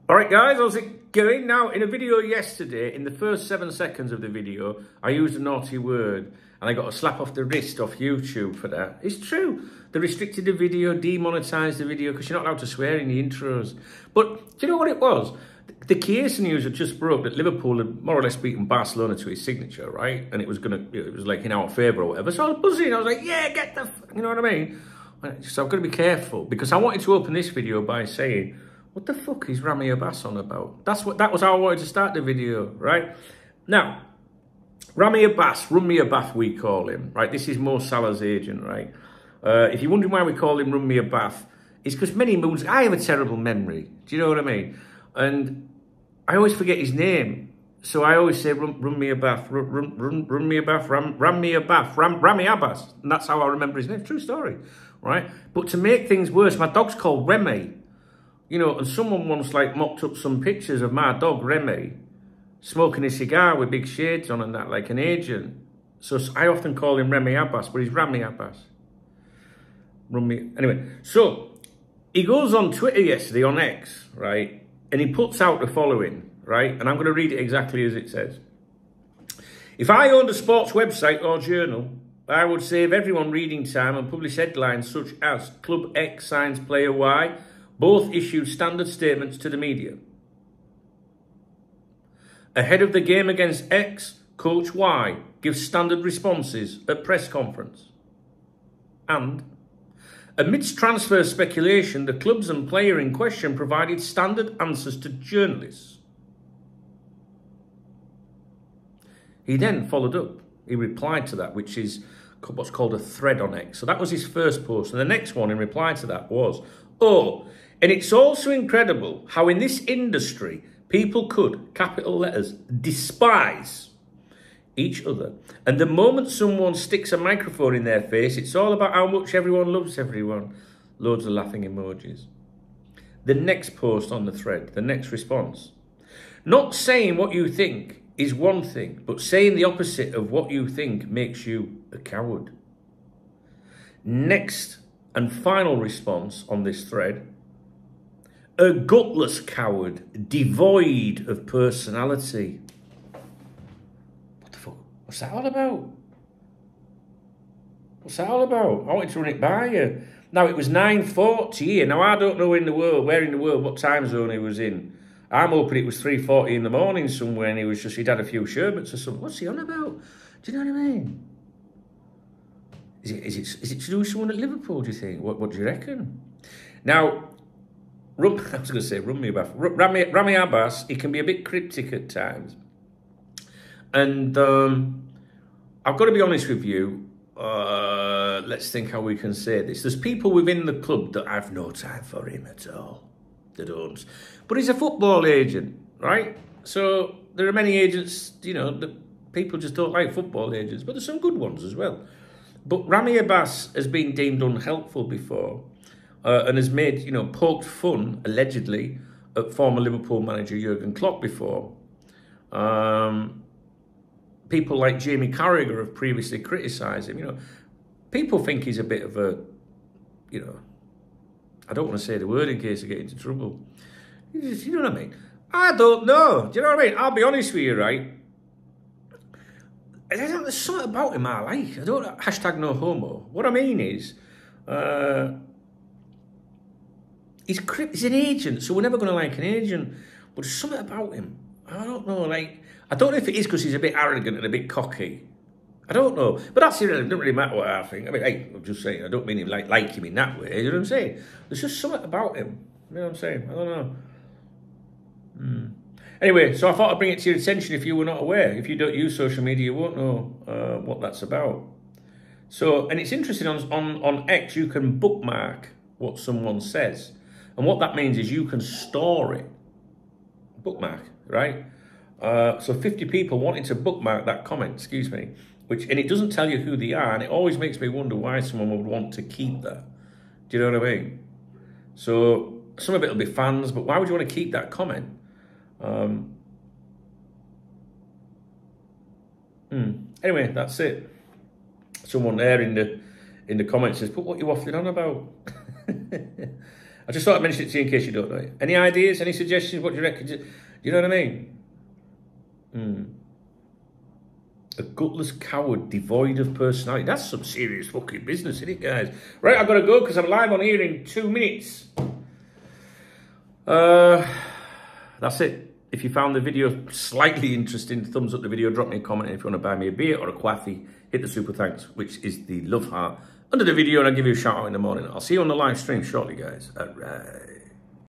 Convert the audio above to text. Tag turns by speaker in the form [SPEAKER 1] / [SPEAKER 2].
[SPEAKER 1] All right, guys, how's it going? Now, in a video yesterday, in the first 7 seconds of the video, I used a naughty word and I got a slap off the wrist off YouTube for that. It's true. They restricted the video, demonetised the video because you're not allowed to swear in the intros. But do you know what it was? The Chiesa news had just broke that Liverpool had more or less beaten Barcelona to his signature, right? And it was like in our favour or whatever. So I was buzzing. I was like, yeah, get the, you know what I mean? So I've got to be careful because I wanted to open this video by saying, what the fuck is Rami Abbas on about? That was how I wanted to start the video, right? Now, Rami Abbas, Run Me a Bath, we call him, right? This is Mo Salah's agent, right? If you're wondering why we call him Run Me a Bath, it's because many moons, I have a terrible memory. Do you know what I mean? And I always forget his name. So I always say, run me a bath, run me a bath, ram me a bath, Rami Abbas. And that's how I remember his name. True story, right? But to make things worse, my dog's called Remy. You know, and someone once like mocked up some pictures of my dog, Remy, smoking a cigar with big shades on and that, like an agent. So I often call him Remy Abbas, but he's Rami Abbas. Anyway, so he goes on Twitter yesterday, on X, right? And he puts out the following, right? And I'm going to read it exactly as it says. If I owned a sports website or journal, I would save everyone reading time and publish headlines such as Club X signs player Y, both issued standard statements to the media. Ahead of the game against X, Coach Y gives standard responses at press conference. And amidst transfer speculation, the clubs and player in question provided standard answers to journalists. He then followed up. He replied to that, which is what's called a thread on X. So that was his first post. And the next one in reply to that was, oh, and it's also incredible how in this industry, people could, capital letters, despise each other. And the moment someone sticks a microphone in their face, it's all about how much everyone loves everyone. Loads of laughing emojis. The next post on the thread, the next response. Not saying what you think is one thing, but saying the opposite of what you think makes you a coward. Next and final response on this thread. A gutless coward, devoid of personality. What the fuck? What's that all about? What's that all about? I wanted to run it by you. Now, it was 9:40 here. Now, I don't know where in the world, what time zone he was in. I'm hoping it was 3:40 in the morning somewhere and he'd had a few sherbets or something. What's he on about? Do you know what I mean? Is it to do with someone at Liverpool, do you think? What do you reckon? Now, I was going to say, Rami Abbas, he can be a bit cryptic at times. And I've got to be honest with you. Let's think how we can say this. There's people within the club that have no time for him at all. They don't. But he's a football agent, right? So there are many agents, you know, that people just don't like football agents. But there's some good ones as well. But Rami Abbas has been deemed unhelpful before. And has made, you know, poked fun, allegedly, at former Liverpool manager Jurgen Klopp before. People like Jamie Carragher have previously criticised him. You know, people think he's a bit of a, you know, I don't want to say the word in case I get into trouble. You know what I mean? I don't know. Do you know what I mean? I'll be honest with you, right? There's something about him I like. I don't, hashtag no homo. What I mean is, he's an agent, so we're never going to like an agent. But there's something about him. I don't know, like, I don't know if it is because he's a bit arrogant and a bit cocky. I don't know. But that's irrelevant. It doesn't really matter what I think. I mean, hey, I'm just saying, I don't mean him like him in that way. You know what I'm saying? There's just something about him. You know what I'm saying? I don't know. Anyway, so I thought I'd bring it to your attention if you were not aware. If you don't use social media, you won't know what that's about. So, and it's interesting, on X, you can bookmark what someone says. And what that means is you can store it. Bookmark, right? So 50 people wanted to bookmark that comment, excuse me. And it doesn't tell you who they are. And it always makes me wonder why someone would want to keep that. Do you know what I mean? So some of it will be fans, but why would you want to keep that comment? Anyway, that's it. Someone there in the comments says, "But what are you waffling on about?" I just thought I'd mention it to you in case you don't know it. Any ideas? Any suggestions? What do you reckon? Do you know what I mean? A gutless coward devoid of personality. That's some serious fucking business, isn't it, guys? Right, I've got to go because I'm live on here in 2 minutes. That's it. If you found the video slightly interesting, thumbs up the video, drop me a comment. And if you want to buy me a beer or a coffee, hit the super thanks, which is the love heart under the video, and I'll give you a shout out in the morning. I'll see you on the live stream shortly, guys. All right.